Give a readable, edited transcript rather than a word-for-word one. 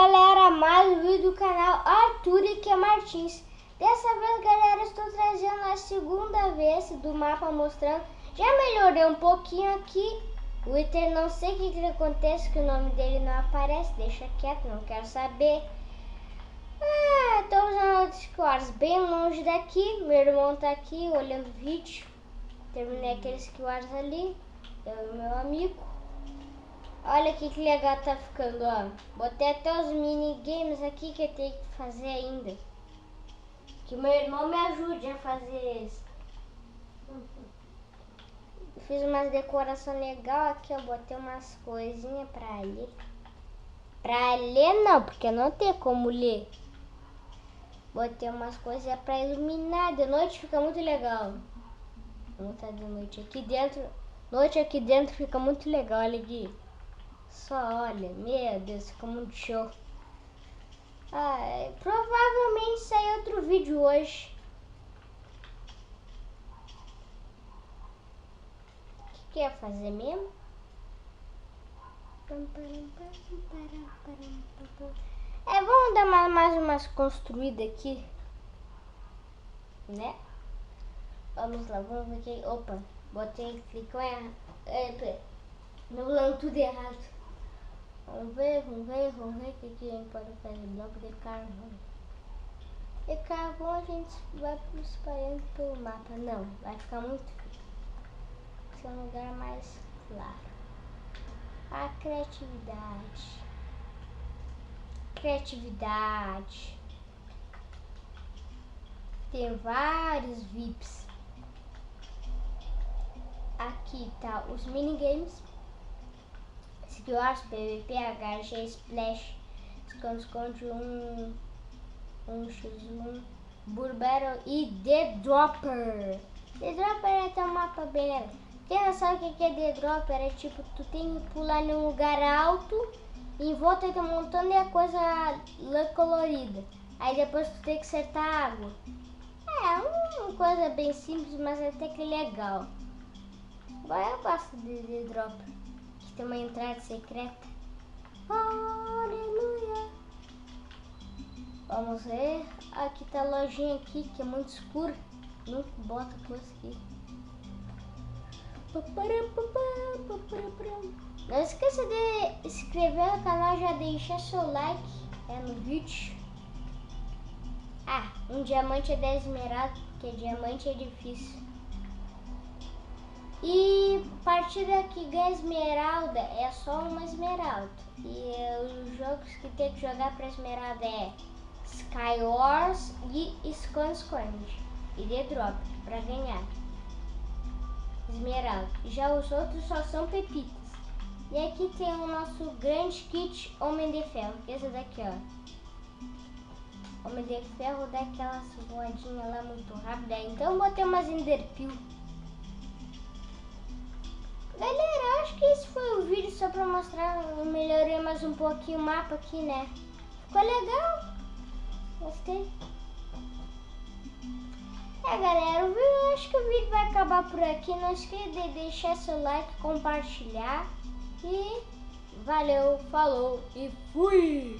galera, mais um vídeo do canal Arthur e que Martins. Dessa vez, galera, estou trazendo a segunda vez do mapa mostrando. Já melhorei um pouquinho aqui. O item, não sei o que acontece, que o nome dele não aparece. Deixa quieto, não quero saber. Estou usando o Skywars bem longe daqui. Meu irmão tá aqui olhando o vídeo. Terminei aquele Skywars ali. Eu e meu amigo. Olha que legal tá ficando, ó. Botei até os minigames aqui que eu tenho que fazer ainda. Que meu irmão me ajude a fazer isso. Fiz umas decoração legal aqui, eu botei umas coisinhas pra ler. Pra ler não, porque não tem como ler. Botei umas coisas pra iluminar. De noite fica muito legal. Não tá de noite aqui dentro. Noite aqui dentro fica muito legal, olha aqui. Só olha, meu Deus, fica muito show. Provavelmente sai outro vídeo hoje. O que ia fazer mesmo? Vamos dar mais umas construídas aqui, né? Vamos lá, vamos ver aqui. Opa, botei, clicou errado. Não falando tudo errado. Vamos ver o que a gente pode fazer. Bloco de carvão. E carvão a gente vai espalhando pelo mapa. Não, vai ficar muito feio. Esse é um lugar mais claro. A criatividade. Tem vários VIPs. Aqui tá os minigames. Skywars, PVP, HG, Splash, esconde um X1, Burr Battle e The Dropper. The Dropper é até um mapa bem legal. Quem não sabe o que é The Dropper, é tipo, tu tem que pular em um lugar alto e em volta tem um montão de coisa colorida. Aí depois tu tem que acertar a água. É uma coisa bem simples, mas até que legal. Eu gosto de The Dropper. Tem uma entrada secreta. Aleluia. Vamos ver. Aqui tá a lojinha aqui que é muito escura. Não bota coisa aqui. Não esqueça de se inscrever no canal, já deixar seu like no vídeo. Um diamante é 10 esmeralda, porque diamante é difícil. E a partida que ganha esmeralda é só uma esmeralda. E os jogos que tem que jogar para esmeralda é Skywars e esconde. E The Drop para ganhar esmeralda. Já os outros só são pepitas. E aqui tem o nosso grande kit Homem de Ferro. Esse daqui, ó. Homem de Ferro dá aquelas voadinhas lá muito rápida. Então eu botei umas Enderpeel. Galera, acho que esse foi o vídeo só pra mostrar. Eu melhorei mais um pouquinho o mapa aqui, né? Ficou legal. Gostei. Galera, eu acho que o vídeo vai acabar por aqui. Não esqueça de deixar seu like, compartilhar. E valeu, falou e fui!